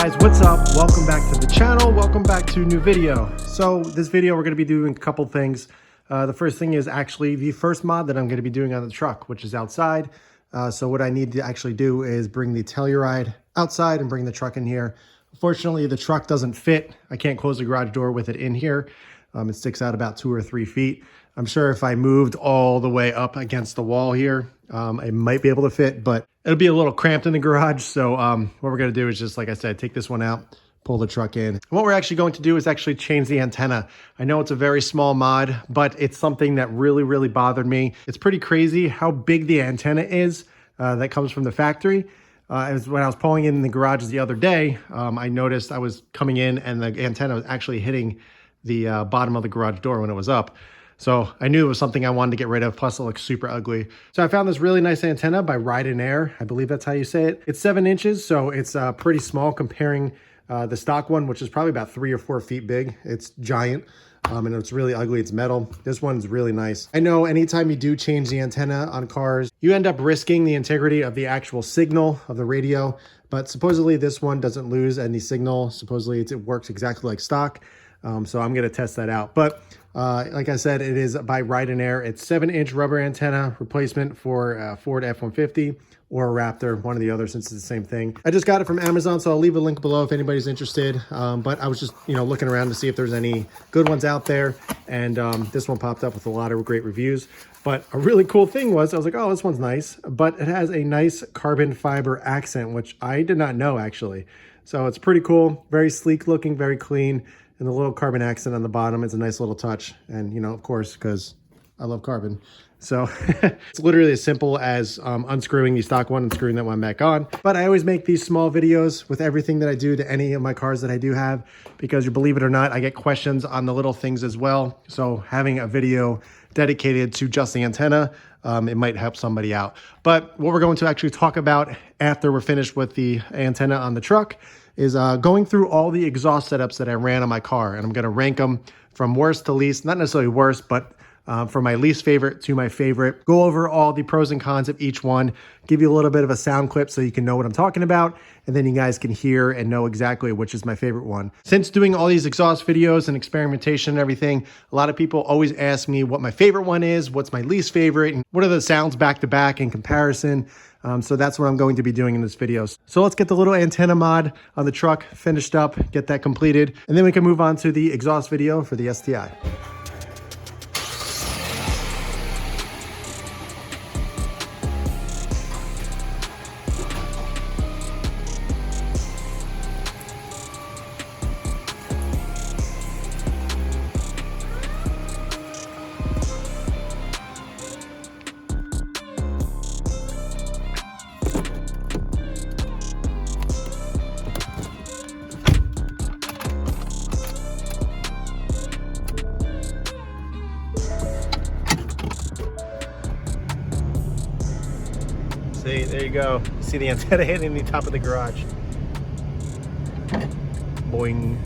guys, what's up? Welcome back to the channel. Welcome back to a new video. So this video, we're going to be doing a couple things. The first thing is actually the first mod that I'm going to be doing on the truck, which is outside. So what I need to actually do is bring the Telluride outside and bring the truck in here. Unfortunately, the truck doesn't fit. I can't close the garage door with it in here. It sticks out about 2 or 3 feet. I'm sure if I moved all the way up against the wall here, I might be able to fit, but it'll be a little cramped in the garage. So what we're going to do is just, like I said, take this one out, pull the truck in. And what we're actually going to do is actually change the antenna. I know it's a very small mod, but it's something that really bothered me. It's pretty crazy how big the antenna is that comes from the factory. When I was pulling in the garage the other day, I noticed I was coming in and the antenna was actually hitting the bottom of the garage door when it was up. So I knew it was something I wanted to get rid of, plus it looks super ugly. So I found this really nice antenna by Ride and Air. I believe that's how you say it. It's 7 inches, so it's pretty small comparing the stock one, which is probably about 3 or 4 feet big. It's giant, and it's really ugly. It's metal. This one's really nice. I know anytime you do change the antenna on cars, you end up risking the integrity of the actual signal of the radio, but supposedly this one doesn't lose any signal. Supposedly it works exactly like stock. So I'm going to test that out. But like I said, it is by Ride and Air. It's 7-inch rubber antenna replacement for Ford F-150 or a Raptor, one or the other, since it's the same thing. I just got it from Amazon, so I'll leave a link below if anybody's interested. But I was just, looking around to see if there's any good ones out there. And this one popped up with a lot of great reviews. But a really cool thing was, I was like, oh, this one's nice. But it has a nice carbon fiber accent, which I did not know, actually. So it's pretty cool, very sleek looking, very clean. And the little carbon accent on the bottom is a nice little touch. And, of course, because I love carbon. So it's literally as simple as unscrewing the stock one and screwing that one back on. But I always make these small videos with everything that I do to any of my cars that I do have, because you believe it or not, I get questions on the little things as well. So having a video dedicated to just the antenna, it might help somebody out. But what we're going to actually talk about after we're finished with the antenna on the truck is going through all the exhaust setups that I ran on my car. And I'm going to rank them from worst to least, not necessarily worst, but from my least favorite to my favorite. Go over all the pros and cons of each one, give you a little bit of a sound clip so you can know what I'm talking about, and then you guys can hear and know exactly which is my favorite one. Since doing all these exhaust videos and experimentation and everything, a lot of people always ask me what my favorite one is, what's my least favorite, and what are the sounds back to back in comparison. So that's what I'm going to be doing in this video. So let's get the little antenna mod on the truck finished up, get that completed, and then we can move on to the exhaust video for the STI. See, there you go. You see the antenna hitting the top of the garage. Boing.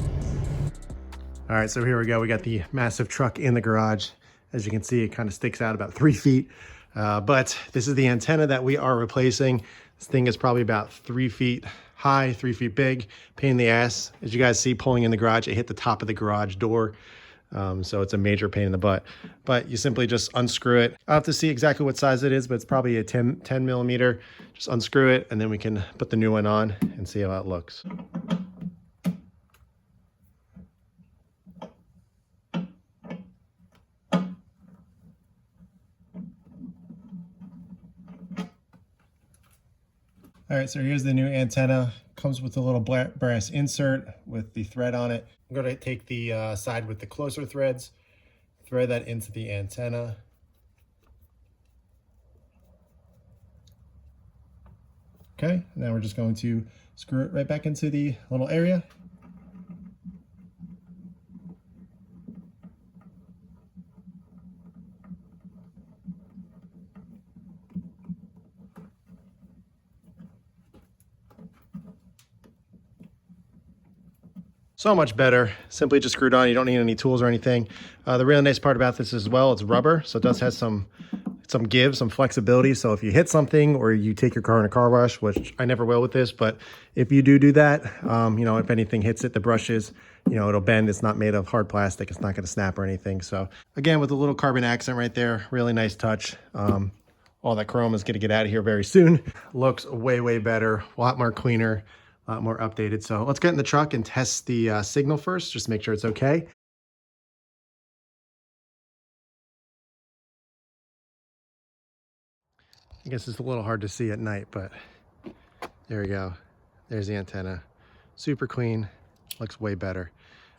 All right, so here we go. We got the massive truck in the garage. As you can see, it kind of sticks out about 3 feet. But this is the antenna that we are replacing. This thing is probably about 3 feet high, 3 feet big. Pain in the ass. As you guys see, pulling in the garage, it hit the top of the garage door. So it's a major pain in the butt, but you simply just unscrew it. I'll have to see exactly what size it is, but it's probably a 10 millimeter. Just unscrew it, and then we can put the new one on and see how it looks. All right, so here's the new antenna. Comes with a little brass insert with the thread on it. I'm going to take the side with the closer threads, thread that into the antenna. Okay, now we're just going to screw it right back into the little area. So much better. Simply just screwed on. You don't need any tools or anything. The really nice part about this as well, it's rubber, so it does have some some give, some flexibility. So if you hit something or you take your car in a car wash, which I never will with this, but if you do that, you know, if anything hits it, the brushes, you know, it'll bend. It's not made of hard plastic. It's not going to snap or anything. So again, with a little carbon accent right there, really nice touch. All that chrome is going to get out of here very soon. Looks way, way better, a lot more cleaner, a lot more updated. So let's get in the truck and test the signal first, just make sure it's okay. I guess it's a little hard to see at night, but there we go. There's the antenna. Super clean, looks way better.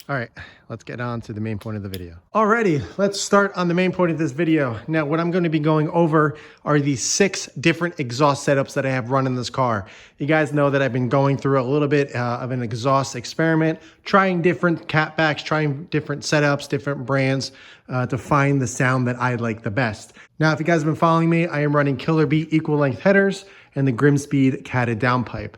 All right, let's get on to the main point of the video. Alrighty, let's start on the main point of this video. Now, what I'm going to be going over are the 6 different exhaust setups that I have run in this car. You guys know that I've been going through a little bit of an exhaust experiment, trying different catbacks, trying different setups, different brands to find the sound that I like the best. Now, if you guys have been following me, I am running Killer Beat equal length headers and the Grimspeed catted downpipe.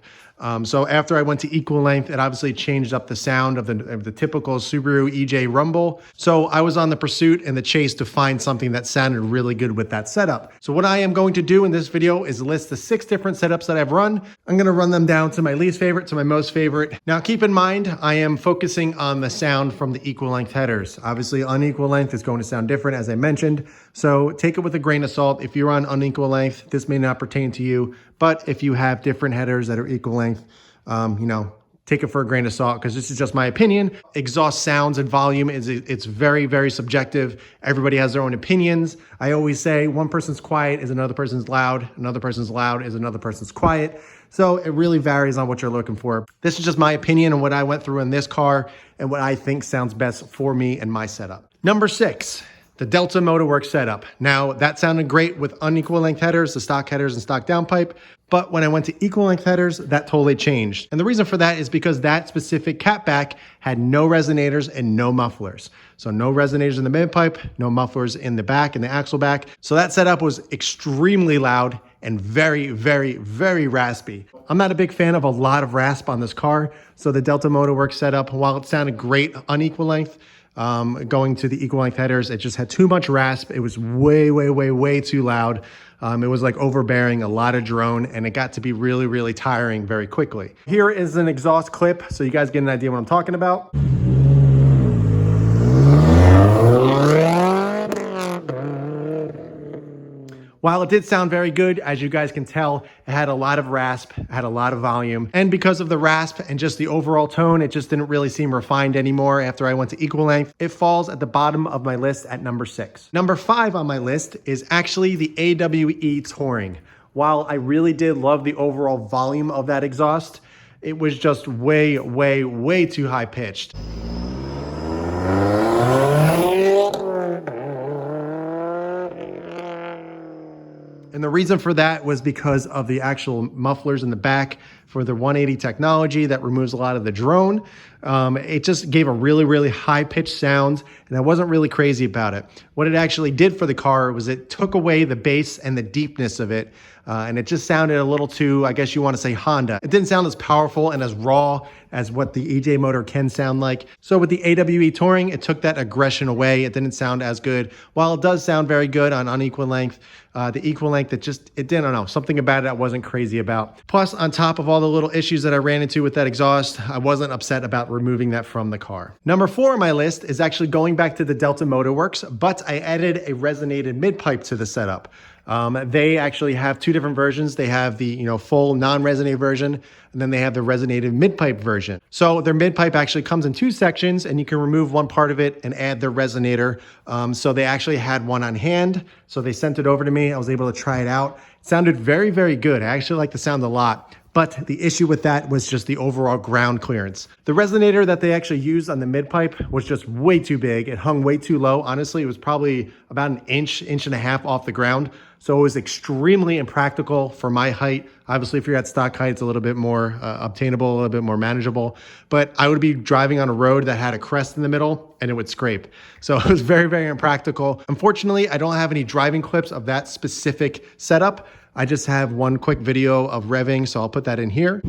So after I went to equal length, it obviously changed up the sound of the typical Subaru EJ rumble. So I was on the pursuit and the chase to find something that sounded really good with that setup. So what I am going to do in this video is list the 6 different setups that I've run. I'm going to run them down to my least favorite to my most favorite. Now keep in mind, I am focusing on the sound from the equal length headers. Obviously unequal length is going to sound different, as I mentioned. So take it with a grain of salt. If you're on unequal length, this may not pertain to you. But if you have different headers that are equal length, you know, take it for a grain of salt, because this is just my opinion. Exhaust sounds and volume it's very, very subjective. Everybody has their own opinions. I always say one person's quiet is another person's loud. Another person's loud is another person's quiet. So it really varies on what you're looking for. This is just my opinion and what I went through in this car and what I think sounds best for me and my setup. Number 6. The Delta Motorworks setup. Now, that sounded great with unequal length headers, the stock headers and stock downpipe, but when I went to equal length headers, that totally changed. And the reason for that is because that specific catback had no resonators and no mufflers. So no resonators in the midpipe, no mufflers in the back, in the axle back. So that setup was extremely loud and very, very, very raspy. I'm not a big fan of a lot of rasp on this car. So the Delta Motorworks setup, while it sounded great unequal length, going to the equal length headers, it just had too much rasp. It was way, way, way, way too loud. It was like overbearing, a lot of drone, and it got to be really, really tiring very quickly. Here is an exhaust clip so you guys get an idea what I'm talking about. While it did sound very good, as you guys can tell, it had a lot of rasp, it had a lot of volume. And because of the rasp and just the overall tone, it just didn't really seem refined anymore after I went to equal length. It falls at the bottom of my list at number 6. Number 5 on my list is actually the AWE Touring. While I really did love the overall volume of that exhaust, it was just way, way, way too high pitched. And the reason for that was because of the actual mufflers in the back for the 180 technology that removes a lot of the drone. It just gave a really, really high-pitched sound, and I wasn't really crazy about it. What it actually did for the car was it took away the bass and the deepness of it, and it just sounded a little too, I guess you want to say, Honda. It didn't sound as powerful and as raw as what the EJ motor can sound like. So with the AWE Touring, it took that aggression away. It didn't sound as good. While it does sound very good on unequal length, the equal length, it didn't, I don't know, something about it I wasn't crazy about. Plus, on top of all the little issues that I ran into with that exhaust, I wasn't upset about removing that from the car. Number 4 on my list is actually going back to the Delta Motorworks, but I added a resonated midpipe to the setup. They actually have 2 different versions. They have the full non-resonate version, and then they have the resonated midpipe version. So their midpipe actually comes in 2 sections, and you can remove one part of it and add their resonator. So they actually had one on hand. So they sent it over to me. I was able to try it out. It sounded very, very good. I actually like the sound a lot. But the issue with that was just the overall ground clearance. The resonator that they actually used on the midpipe was just way too big. It hung way too low. Honestly, it was probably about an inch and a half off the ground. So it was extremely impractical for my height. Obviously, if you're at stock height, it's a little bit more obtainable, a little bit more manageable. But I would be driving on a road that had a crest in the middle and it would scrape. So it was very, very impractical. Unfortunately, I don't have any driving clips of that specific setup. I just have one quick video of revving, so I'll put that in here.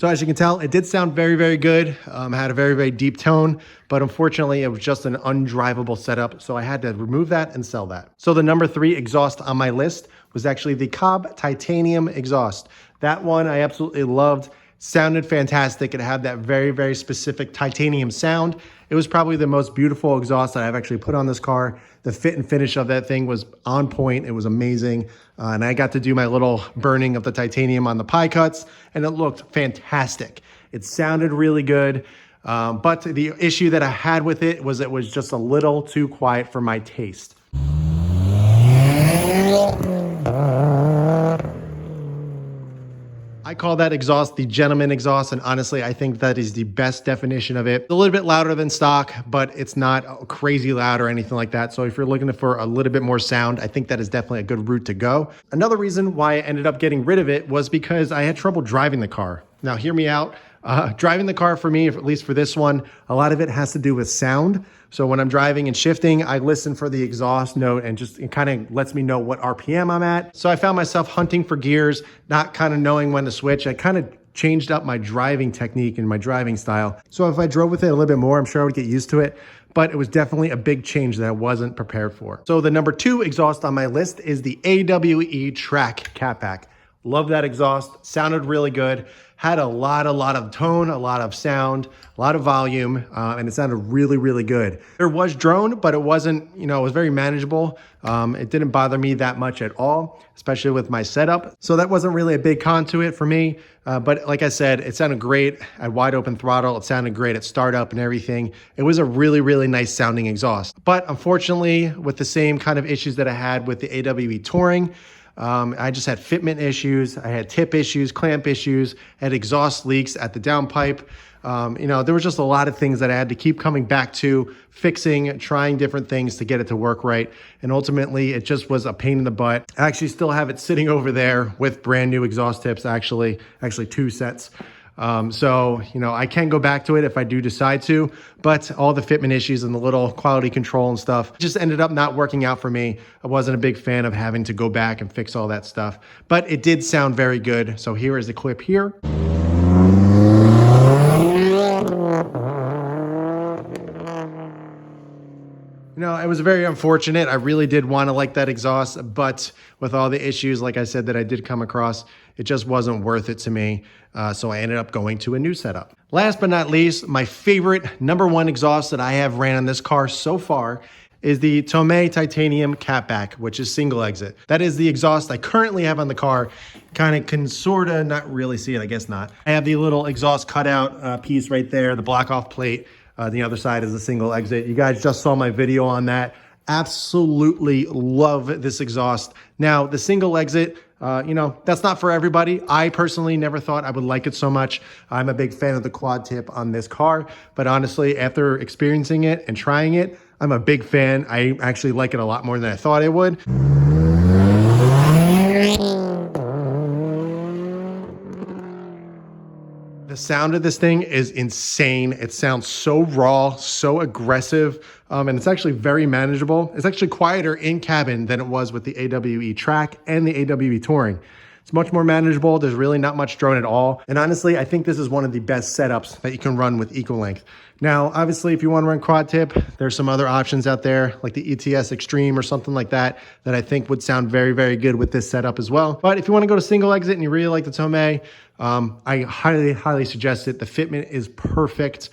So as you can tell, it did sound very, very good. Had a very, very deep tone, but unfortunately it was just an undrivable setup. So I had to remove that and sell that. So the number 3 exhaust on my list was actually the Cobb titanium exhaust. That one I absolutely loved. Sounded fantastic. It had that very, very specific titanium sound. It was probably the most beautiful exhaust that I've actually put on this car. The fit and finish of that thing was on point. It was amazing. And I got to do my little burning of the titanium on the pie cuts, and it looked fantastic. It sounded really good. But the issue that I had with it was just a little too quiet for my taste. I call that exhaust the gentleman exhaust, and honestly, I think that is the best definition of it. A little bit louder than stock, but it's not crazy loud or anything like that. So if you're looking for a little bit more sound, I think that is definitely a good route to go. Another reason why I ended up getting rid of it was because I had trouble driving the car. Now, hear me out. Driving the car for me, at least for this one, a lot of it has to do with sound. So when I'm driving and shifting, I listen for the exhaust note and it kind of lets me know what RPM I'm at. So I found myself hunting for gears, not kind of knowing when to switch. I kind of changed up my driving technique and my driving style. So if I drove with it a little bit more, I'm sure I would get used to it. But it was definitely a big change that I wasn't prepared for. So the number 2 exhaust on my list is the AWE Track Catback. Love that exhaust. Sounded really good. Had a lot of tone, a lot of sound, a lot of volume, and it sounded really, really good. There was drone, but it wasn't, it was very manageable. It didn't bother me that much at all, especially with my setup. So that wasn't really a big con to it for me. But like I said, it sounded great at wide open throttle. It sounded great at startup and everything. It was a really, really nice sounding exhaust. But unfortunately, with the same kind of issues that I had with the AWE Touring, I just had fitment issues. I had tip issues, clamp issues, I had exhaust leaks at the downpipe. There was just a lot of things that I had to keep coming back to, fixing, trying different things to get it to work right. And ultimately, it just was a pain in the butt. I actually still have it sitting over there with brand new exhaust tips, actually 2 sets. I can go back to it if I do decide to, but all the fitment issues and the little quality control and stuff just ended up not working out for me. I wasn't a big fan of having to go back and fix all that stuff, but it did sound very good. So here is the clip here. It was very unfortunate. I really did want to like that exhaust, but with all the issues, like I said, that I did come across, it just wasn't worth it to me. So I ended up going to a new setup. Last but not least, my favorite number 1 exhaust that I have ran on this car so far is the Tomei Titanium Catback, which is single exit. That is the exhaust I currently have on the car. Kind of can sort of not really see it, I guess not. I have the little exhaust cutout piece right there, the block off plate. The other side is a single exit. You guys just saw my video on that. Absolutely love this exhaust. Now, the single exit, that's not for everybody. I personally never thought I would like it so much. I'm a big fan of the quad tip on this car, but honestly, after experiencing it and trying it, I'm a big fan. I actually like it a lot more than I thought I would. The sound of this thing is insane. It sounds so raw, so aggressive, and it's actually very manageable. It's actually quieter in cabin than it was with the AWE Track and the AWE Touring. It's much more manageable. There's really not much drone at all. And honestly, I think this is one of the best setups that you can run with Ecolength. Now, obviously, if you want to run quad tip, there's some other options out there like the ETS Extreme or something like that that I think would sound very, very good with this setup as well. But if you want to go to single exit and you really like the Tomei, I highly, highly suggest it. The fitment is perfect.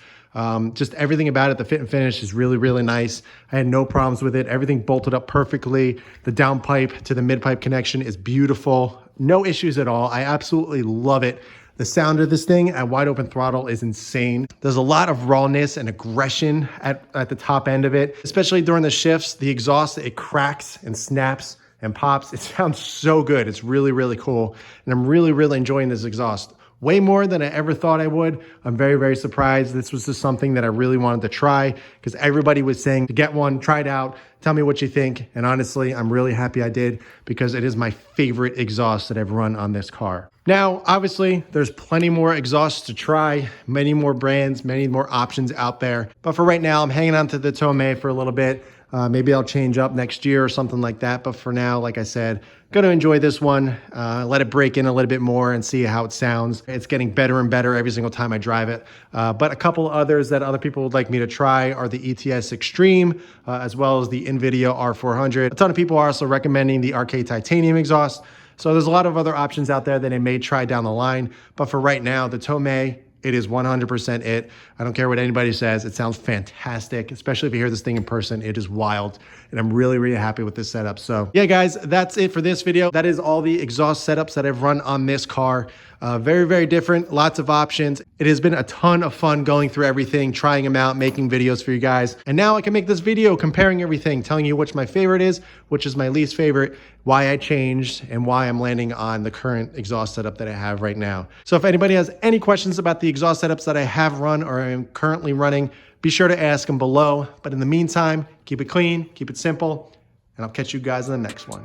Just everything about it, the fit and finish is really, really nice. I had no problems with it. Everything bolted up perfectly. The downpipe to the midpipe connection is beautiful. No issues at all. I absolutely love it. The sound of this thing at wide open throttle is insane. There's a lot of rawness and aggression at the top end of it, especially during the shifts. The exhaust, it cracks and snaps and pops. It sounds so good. It's really, really cool. And I'm really, really enjoying this exhaust. Way more than I ever thought I would. I'm very, very surprised. This was just something that I really wanted to try because everybody was saying to get one, try it out, tell me what you think. And honestly, I'm really happy I did because it is my favorite exhaust that I've run on this car. Now, obviously, there's plenty more exhausts to try, many more brands, many more options out there. But for right now, I'm hanging on to the Tomei for a little bit. Maybe I'll change up next year or something like that. But for now, like I said, going to enjoy this one, let it break in a little bit more and see how it sounds. It's getting better and better every single time I drive it. But a couple others that other people would like me to try are the ETS Extreme, as well as the NVIDIA R400. A ton of people are also recommending the Arcade Titanium exhaust. So there's a lot of other options out there that I may try down the line. But for right now, the Tomei, it is 100% it. I don't care what anybody says. It sounds fantastic, especially if you hear this thing in person. It is wild, and I'm really, really happy with this setup. So yeah, guys, that's it for this video. That is all the exhaust setups that I've run on this car. Very, very different, lots of options. It has been a ton of fun going through everything, trying them out, making videos for you guys. And now I can make this video comparing everything, telling you which my favorite is, which is my least favorite, why I changed, and why I'm landing on the current exhaust setup that I have right now. So if anybody has any questions about the exhaust setups that I have run or am currently running, be sure to ask them below. But in the meantime, keep it clean, keep it simple, and I'll catch you guys in the next one.